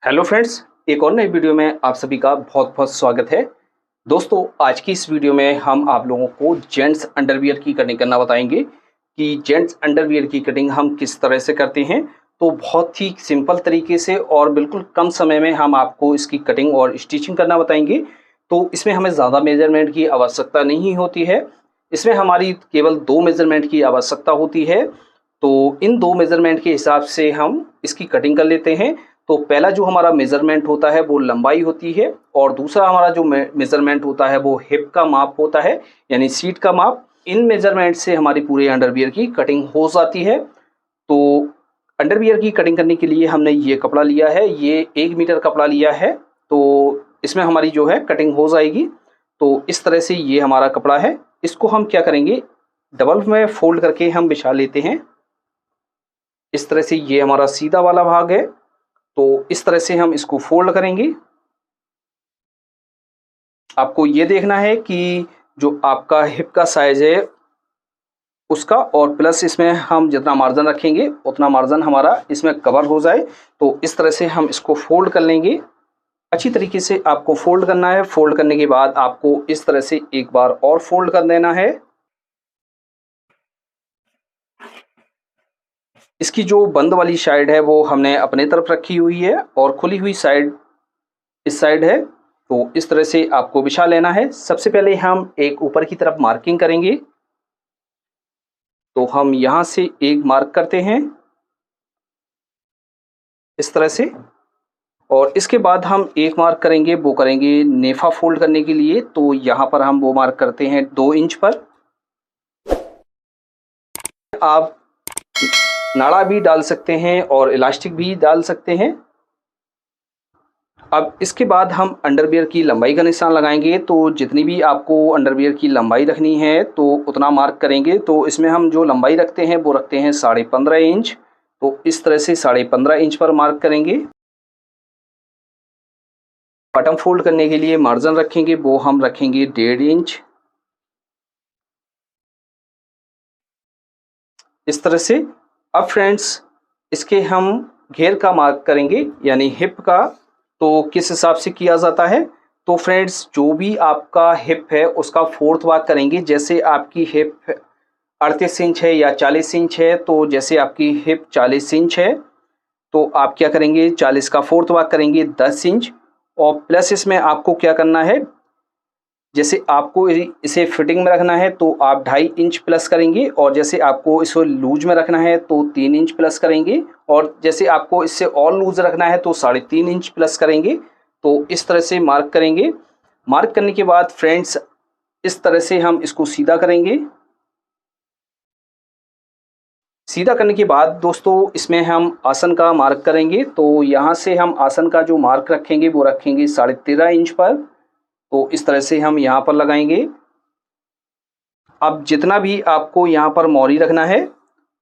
Hello friends, एक और नई वीडियो में आप सभी का बहुत बहुत स्वागत है। दोस्तों, आज की इस वीडियो में हम आप लोगों को जेंट्स अंडरवियर की कटिंग करना बताएंगे कि जेंट्स अंडरवियर की कटिंग हम किस तरह से करते हैं। तो बहुत ही सिंपल तरीके से और बिल्कुल कम समय में हम आपको इसकी कटिंग और स्टिचिंग करना बताएंगे। तो इसमें हमें ज़्यादा मेजरमेंट की आवश्यकता नहीं होती है। इसमें हमारी केवल 2 मेजरमेंट की आवश्यकता होती है। तो इन 2 मेजरमेंट के हिसाब से हम इसकी कटिंग कर लेते हैं। तो पहला जो हमारा मेजरमेंट होता है वो लंबाई होती है और दूसरा हमारा जो मेजरमेंट होता है वो हिप का माप होता है, यानी सीट का माप। इन मेजरमेंट से हमारी पूरे अंडरवियर की कटिंग हो जाती है। तो अंडरवियर की कटिंग करने के लिए हमने ये कपड़ा लिया है, ये 1 मीटर कपड़ा लिया है। तो इसमें हमारी जो है कटिंग हो जाएगी। तो इस तरह से ये हमारा कपड़ा है। इसको हम क्या करेंगे, डबल में फोल्ड करके हम बिछा लेते हैं। इस तरह से ये हमारा सीधा वाला भाग है। तो इस तरह से हम इसको फोल्ड करेंगे। आपको ये देखना है कि जो आपका हिप का साइज है उसका और प्लस इसमें हम जितना मार्जिन रखेंगे उतना मार्जिन हमारा इसमें कवर हो जाए। तो इस तरह से हम इसको फोल्ड कर लेंगे। अच्छी तरीके से आपको फोल्ड करना है। फोल्ड करने के बाद आपको इस तरह से एक बार और फोल्ड कर देना है। इसकी जो बंद वाली साइड है वो हमने अपने तरफ रखी हुई है और खुली हुई साइड इस साइड है। तो इस तरह से आपको बिछा लेना है। सबसे पहले हम एक ऊपर की तरफ मार्किंग करेंगे। तो हम यहाँ से एक मार्क करते हैं इस तरह से, और इसके बाद हम एक मार्क करेंगे, वो करेंगे नेफा फोल्ड करने के लिए। तो यहाँ पर हम वो मार्क करते हैं 2 इंच पर। आप नाड़ा भी डाल सकते हैं और इलास्टिक भी डाल सकते हैं। अब इसके बाद हम अंडरवियर की लंबाई का निशान लगाएंगे। तो जितनी भी आपको अंडरवियर की लंबाई रखनी है तो उतना मार्क करेंगे। तो इसमें हम जो लंबाई रखते हैं वो रखते हैं 15.5 इंच। तो इस तरह से 15.5 इंच पर मार्क करेंगे। बटन फोल्ड करने के लिए मार्जिन रखेंगे, वो हम रखेंगे 1.5 इंच इस तरह से। अब फ्रेंड्स, इसके हम घेर का मार्क करेंगे, यानी हिप का। तो किस हिसाब से किया जाता है, तो फ्रेंड्स जो भी आपका हिप है उसका 4th भाग करेंगे। जैसे आपकी हिप 38 इंच है या 40 इंच है, तो जैसे आपकी हिप 40 इंच है तो आप क्या करेंगे, 40 का 4th भाग करेंगे 10 इंच। और प्लस इसमें आपको क्या करना है, जैसे आपको इसे फिटिंग में रखना है तो आप 2.5 इंच प्लस करेंगे, और जैसे आपको इसे लूज में रखना है तो 3 इंच प्लस करेंगे, और जैसे आपको इससे और लूज रखना है तो 3.5 इंच प्लस करेंगे। तो इस तरह से मार्क करेंगे। मार्क करने के बाद फ्रेंड्स इस तरह से हम इसको सीधा करेंगे। सीधा करने के बाद दोस्तों इसमें हम आसन का मार्क करेंगे। तो यहाँ से हम आसन का जो मार्क रखेंगे वो रखेंगे 13.5 इंच पर। तो इस तरह से हम यहाँ पर लगाएंगे। अब जितना भी आपको यहाँ पर मौरी रखना है,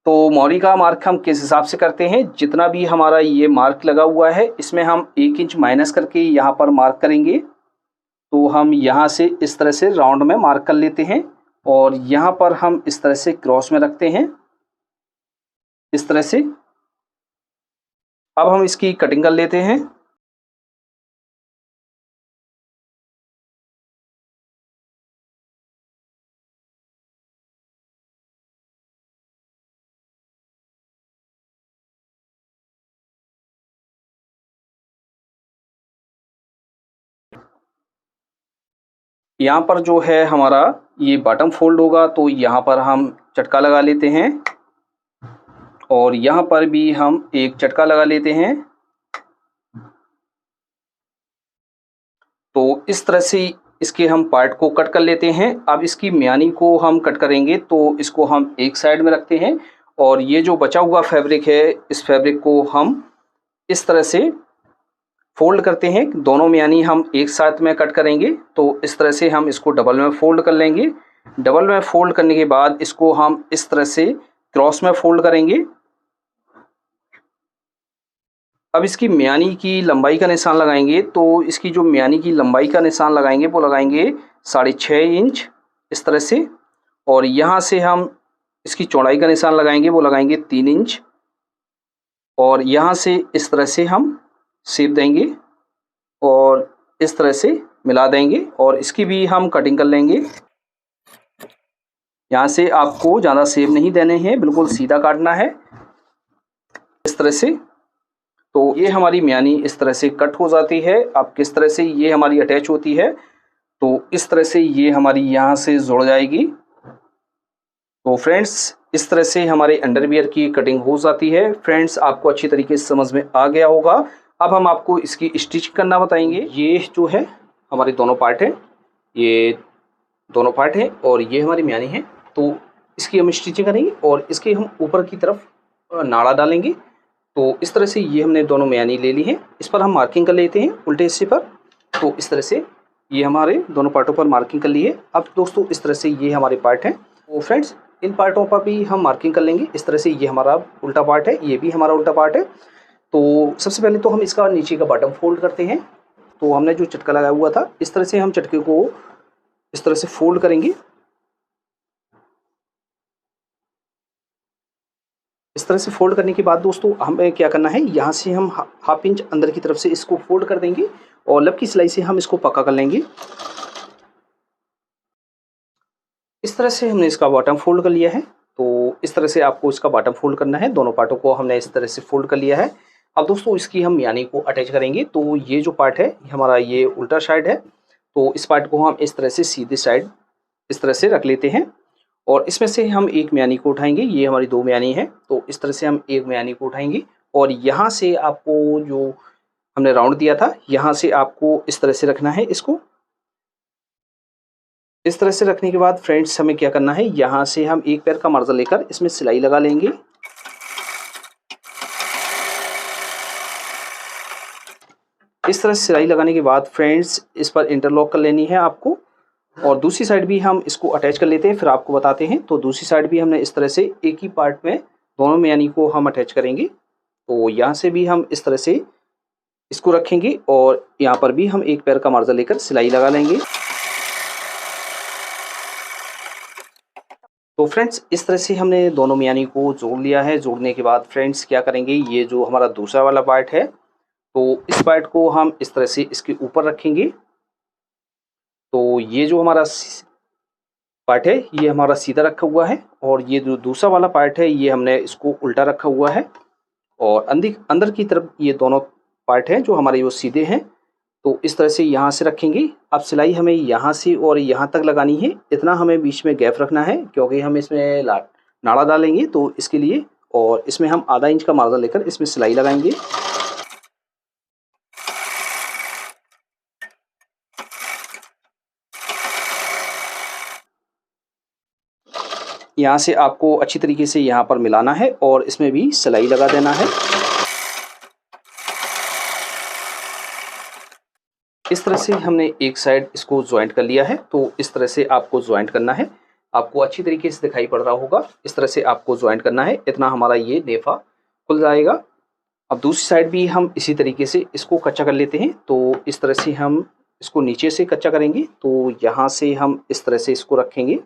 तो मौरी का मार्क हम किस हिसाब से करते हैं, जितना भी हमारा ये मार्क लगा हुआ है इसमें हम 1 इंच माइनस करके यहाँ पर मार्क करेंगे। तो हम यहाँ से इस तरह से राउंड में मार्क कर लेते हैं और यहाँ पर हम इस तरह से क्रॉस में रखते हैं इस तरह से। अब हम इसकी कटिंग कर लेते हैं। यहाँ पर जो है हमारा ये बॉटम फोल्ड होगा, तो यहाँ पर हम चटका लगा लेते हैं और यहाँ पर भी हम एक चटका लगा लेते हैं। तो इस तरह से इसके हम पार्ट को कट कर लेते हैं। अब इसकी म्यानी को हम कट करेंगे, तो इसको हम एक साइड में रखते हैं और ये जो बचा हुआ फैब्रिक है इस फैब्रिक को हम इस तरह से फोल्ड करते हैं। दोनों म्यानी हम एक साथ में कट करेंगे। तो इस तरह से हम इसको डबल में फोल्ड कर लेंगे। डबल में फोल्ड करने के बाद इसको हम इस तरह से क्रॉस में फोल्ड करेंगे। अब इसकी म्यानी की लंबाई का निशान लगाएंगे। तो इसकी जो म्यानी की लंबाई का निशान लगाएंगे वो लगाएंगे 6.5 इंच इस तरह से, और यहाँ से हम इसकी चौड़ाई का निशान लगाएंगे, वो लगाएंगे 3 इंच, और यहाँ से इस तरह से हम शेप देंगे और इस तरह से मिला देंगे और इसकी भी हम कटिंग कर लेंगे। यहाँ से आपको ज़्यादा शेप नहीं देने हैं, बिल्कुल सीधा काटना है इस तरह से। तो ये हमारी म्यानी इस तरह से कट हो जाती है। अब किस तरह से ये हमारी अटैच होती है, तो इस तरह से ये हमारी यहाँ से जुड़ जाएगी। तो फ्रेंड्स इस तरह से हमारे अंडरवियर की कटिंग हो जाती है। फ्रेंड्स आपको अच्छी तरीके से समझ में आ गया होगा। अब हम आपको इसकी स्टिचिंग करना बताएंगे। ये जो है हमारे दोनों पार्ट हैं, ये दोनों पार्ट हैं और ये हमारी म्यानी है। तो इसकी हम स्टिचिंग करेंगे और इसके हम ऊपर की तरफ नाड़ा डालेंगे। तो इस तरह से ये हमने दोनों म्यानी ले ली है। इस पर हम मार्किंग कर लेते हैं उल्टे हिस्से पर। तो इस तरह से ये हमारे दोनों पार्टों पर मार्किंग कर ली है। अब दोस्तों इस तरह से ये हमारे पार्ट हैं। तो फ्रेंड्स इन पार्टों पर भी हम मार्किंग कर लेंगे। इस तरह से ये हमारा उल्टा पार्ट है, ये भी हमारा उल्टा पार्ट है। तो सबसे पहले तो हम इसका नीचे का बॉटम फोल्ड करते हैं। तो हमने जो चटका लगाया हुआ था, इस तरह से हम चटके को इस तरह से फोल्ड करेंगे। इस तरह से फोल्ड करने के बाद दोस्तों हमें क्या करना है, यहाँ से हम हाफ इंच अंदर की तरफ से इसको फोल्ड कर देंगे और लब की सिलाई से हम इसको पक्का कर लेंगे। इस तरह से हमने इसका बॉटम फोल्ड कर लिया है। तो इस तरह से आपको इसका बॉटम फोल्ड करना है। दोनों पार्टों को हमने इस तरह से फोल्ड कर लिया है। अब दोस्तों इसकी हम म्यानी को अटैच करेंगे। तो ये जो पार्ट है हमारा, ये उल्टा साइड है। तो इस पार्ट को हम इस तरह से सीधे साइड इस तरह से रख लेते हैं और इसमें से हम एक म्यानी को उठाएंगे। ये हमारी दो म्यानी है। तो इस तरह से हम एक म्यानी को उठाएंगे और यहाँ से आपको जो हमने राउंड दिया था, यहाँ से आपको इस तरह से रखना है इसको। इस तरह से रखने के बाद फ्रेंड्स हमें क्या करना है, यहाँ से हम एक पैर का मार्जिन लेकर इसमें सिलाई लगा लेंगे। इस तरह से सिलाई लगाने के बाद फ्रेंड्स इस पर इंटरलॉक कर लेनी है आपको और दूसरी साइड भी हम इसको अटैच कर लेते हैं, फिर आपको बताते हैं। तो दूसरी साइड भी हमने इस तरह से एक ही पार्ट में दोनों म्यानी को हम अटैच करेंगे। तो यहाँ से भी हम इस तरह से इसको रखेंगे और यहाँ पर भी हम एक पैर का मार्जिन लेकर सिलाई लगा लेंगे। तो फ्रेंड्स इस तरह से हमने दोनों म्यानी को जोड़ लिया है। जोड़ने के बाद फ्रेंड्स क्या करेंगे, ये जो हमारा दूसरा वाला पार्ट है, तो इस पार्ट को हम इस तरह से इसके ऊपर रखेंगे। तो ये जो हमारा पार्ट है ये हमारा सीधा रखा हुआ है और ये जो दूसरा वाला पार्ट है ये हमने इसको उल्टा रखा हुआ है और अंदर की तरफ ये दोनों पार्ट हैं जो हमारे वो सीधे हैं। तो इस तरह से यहाँ से रखेंगे। अब सिलाई हमें यहाँ से और यहाँ तक लगानी है। इतना हमें बीच में गैप रखना है क्योंकि हम इसमें नाड़ा डालेंगे तो इसके लिए, और इसमें हम आधा इंच का मार्जिन लेकर इसमें सिलाई लगाएंगे। यहाँ से आपको अच्छी तरीके से यहाँ पर मिलाना है और इसमें भी सिलाई लगा देना है। इस तरह से हमने एक साइड इसको ज्वाइंट कर लिया है। तो इस तरह से आपको ज्वाइंट करना है। आपको अच्छी तरीके से दिखाई पड़ रहा होगा। इस तरह से आपको ज्वाइंट करना है, इतना हमारा ये नेफा खुल जाएगा। अब दूसरी साइड भी हम इसी तरीके से इसको कच्चा कर लेते हैं। तो इस तरह से हम इसको नीचे से कच्चा करेंगे। तो यहाँ से हम इस तरह से इसको रखेंगे।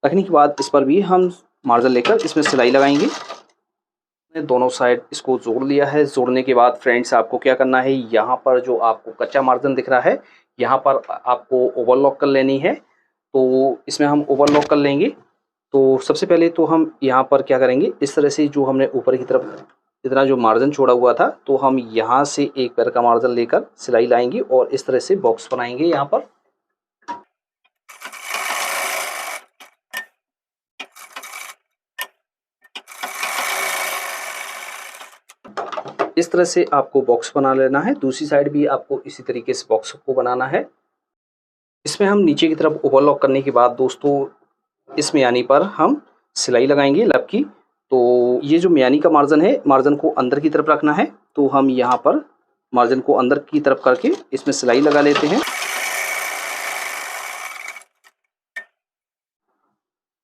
रखने के बाद इस पर भी हम मार्जिन लेकर इसमें सिलाई लगाएंगे। दोनों साइड इसको जोड़ लिया है। जोड़ने के बाद फ्रेंड्स आपको क्या करना है, यहाँ पर जो आपको कच्चा मार्जिन दिख रहा है यहाँ पर आपको ओवरलॉक कर लेनी है। तो इसमें हम ओवरलॉक कर लेंगे। तो सबसे पहले तो हम यहाँ पर क्या करेंगे, इस तरह से जो हमने ऊपर की तरफ इतना जो मार्जिन छोड़ा हुआ था, तो हम यहाँ से एक पैर का मार्जिन लेकर सिलाई लाएंगे और इस तरह से बॉक्स बनाएंगे। यहाँ पर इस तरह से आपको बॉक्स बना लेना है। दूसरी साइड भी आपको इसी तरीके से बॉक्स को बनाना है। इसमें हम नीचे की तरफ ओवरलॉक करने के बाद दोस्तों इस म्यानी पर हम सिलाई लगाएंगे लब की। तो ये जो म्यानी का मार्जिन है, मार्जिन को अंदर की तरफ रखना है। तो हम यहाँ पर मार्जिन को अंदर की तरफ करके इसमें सिलाई लगा लेते हैं।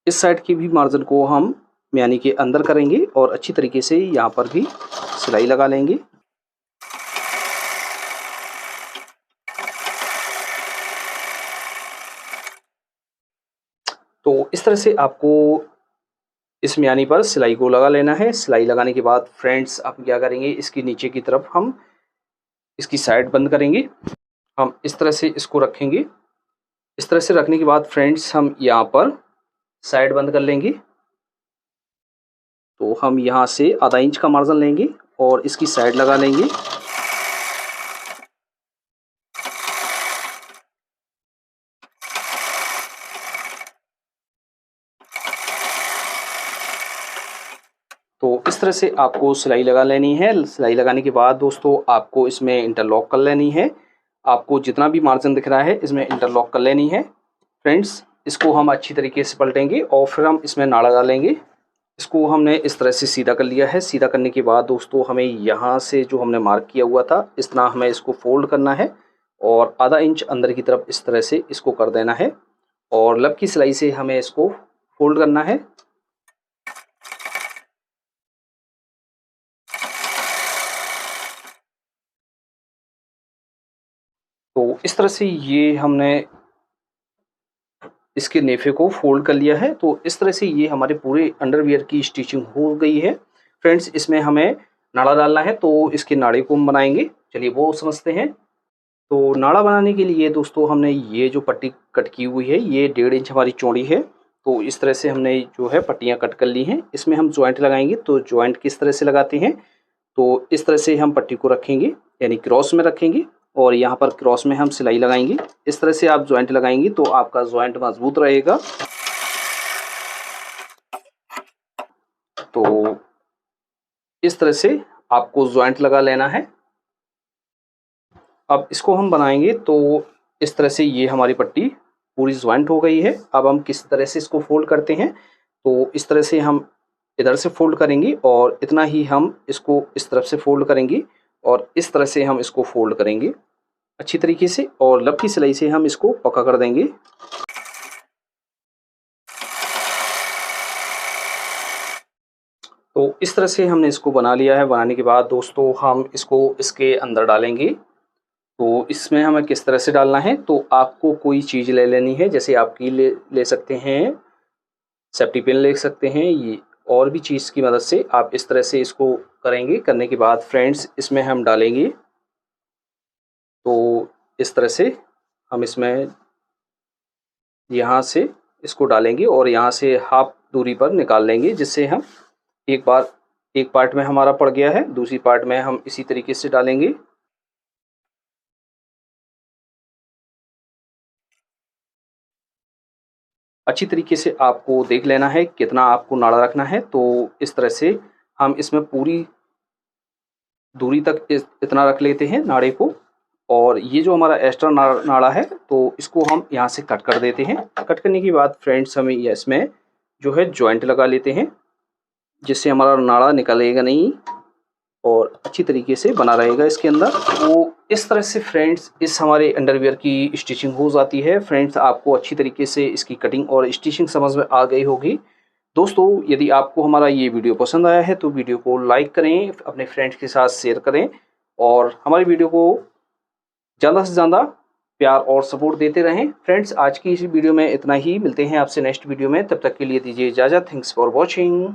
इस साइड की भी मार्जिन को हम म्यानी के अंदर करेंगे और अच्छी तरीके से यहाँ पर भी सिलाई लगा लेंगे। तो इस तरह से आपको इस म्यानी पर सिलाई को लगा लेना है। सिलाई लगाने के बाद फ्रेंड्स आप क्या करेंगे, इसकी नीचे की तरफ हम इसकी साइड बंद करेंगे। हम इस तरह से इसको रखेंगे। इस तरह से रखने के बाद फ्रेंड्स हम यहाँ पर साइड बंद कर लेंगे। तो हम यहाँ से आधा इंच का मार्जिन लेंगे और इसकी साइड लगा लेंगे। तो इस तरह से आपको सिलाई लगा लेनी है। सिलाई लगाने के बाद दोस्तों आपको इसमें इंटरलॉक कर लेनी है। आपको जितना भी मार्जिन दिख रहा है इसमें इंटरलॉक कर लेनी है। फ्रेंड्स इसको हम अच्छी तरीके से पलटेंगे और फिर हम इसमें नाड़ा डालेंगे। इसको हमने इस तरह से सीधा कर लिया है। सीधा करने के बाद दोस्तों हमें यहाँ से जो हमने मार्क किया हुआ था इतना हमें इसको फोल्ड करना है और आधा इंच अंदर की तरफ इस तरह से इसको कर देना है और लब की सिलाई से हमें इसको फोल्ड करना है। तो इस तरह से ये हमने इसके नेफे को फोल्ड कर लिया है। तो इस तरह से ये हमारे पूरे अंडरवियर की स्टिचिंग हो गई है। फ्रेंड्स इसमें हमें नाड़ा डालना है तो इसके नाड़े को हम बनाएंगे। चलिए वो समझते हैं। तो नाड़ा बनाने के लिए दोस्तों हमने ये जो पट्टी कट की हुई है ये 1.5 इंच हमारी चौड़ी है। तो इस तरह से हमने जो है पट्टियाँ कट कर ली हैं। इसमें हम जॉइंट लगाएंगे। तो जॉइंट किस तरह से लगाते हैं, तो इस तरह से हम पट्टी को रखेंगे यानी क्रॉस में रखेंगे और यहाँ पर क्रॉस में हम सिलाई लगाएंगे। इस तरह से आप जॉइंट लगाएंगे तो आपका जॉइंट मजबूत रहेगा। तो इस तरह से आपको जॉइंट लगा लेना है। अब इसको हम बनाएंगे तो इस तरह से ये हमारी पट्टी पूरी जॉइंट हो गई है। अब हम किस तरह से इसको फोल्ड करते हैं, तो इस तरह से हम इधर से फोल्ड करेंगे और इतना ही हम इसको इस तरफ से फोल्ड करेंगे और इस तरह से हम इसको फोल्ड करेंगे अच्छी तरीके से और लब की सिलाई से हम इसको पक्का कर देंगे। तो इस तरह से हमने इसको बना लिया है। बनाने के बाद दोस्तों हम इसको इसके अंदर डालेंगे। तो इसमें हमें किस तरह से डालना है, तो आपको कोई चीज़ ले लेनी है। जैसे आप की ले सकते हैं, सेफ्टी पिन ले सकते हैं, ये और भी चीज़ की मदद से आप इस तरह से इसको करेंगे। करने के बाद फ्रेंड्स इसमें हम डालेंगे। तो इस तरह से हम इसमें यहाँ से इसको डालेंगे और यहाँ से हाफ दूरी पर निकाल लेंगे, जिससे हम एक पार्ट में हमारा पड़ गया है, दूसरी पार्ट में हम इसी तरीके से डालेंगे। अच्छी तरीके से आपको देख लेना है कितना आपको नाड़ा रखना है। तो इस तरह से हम इसमें पूरी दूरी तक इतना रख लेते हैं नाड़े को और ये जो हमारा एक्स्ट्रा नाड़ा है तो इसको हम यहाँ से कट कर देते हैं। कट करने के बाद फ्रेंड्स हमें इसमें जो है जॉइंट लगा लेते हैं, जिससे हमारा नाड़ा निकलेगा नहीं और अच्छी तरीके से बना रहेगा इसके अंदर। तो इस तरह से फ्रेंड्स इस हमारे अंडरवियर की स्टिचिंग हो जाती है। फ्रेंड्स आपको अच्छी तरीके से इसकी कटिंग और स्टिचिंग समझ में आ गई होगी। दोस्तों यदि आपको हमारा ये वीडियो पसंद आया है तो वीडियो को लाइक करें, अपने फ्रेंड्स के साथ शेयर करें और हमारी वीडियो को ज़्यादा से ज़्यादा प्यार और सपोर्ट देते रहें। फ्रेंड्स आज की इस वीडियो में इतना ही। मिलते हैं आपसे नेक्स्ट वीडियो में, तब तक के लिए दीजिए इजाज़त। Thanks for watching.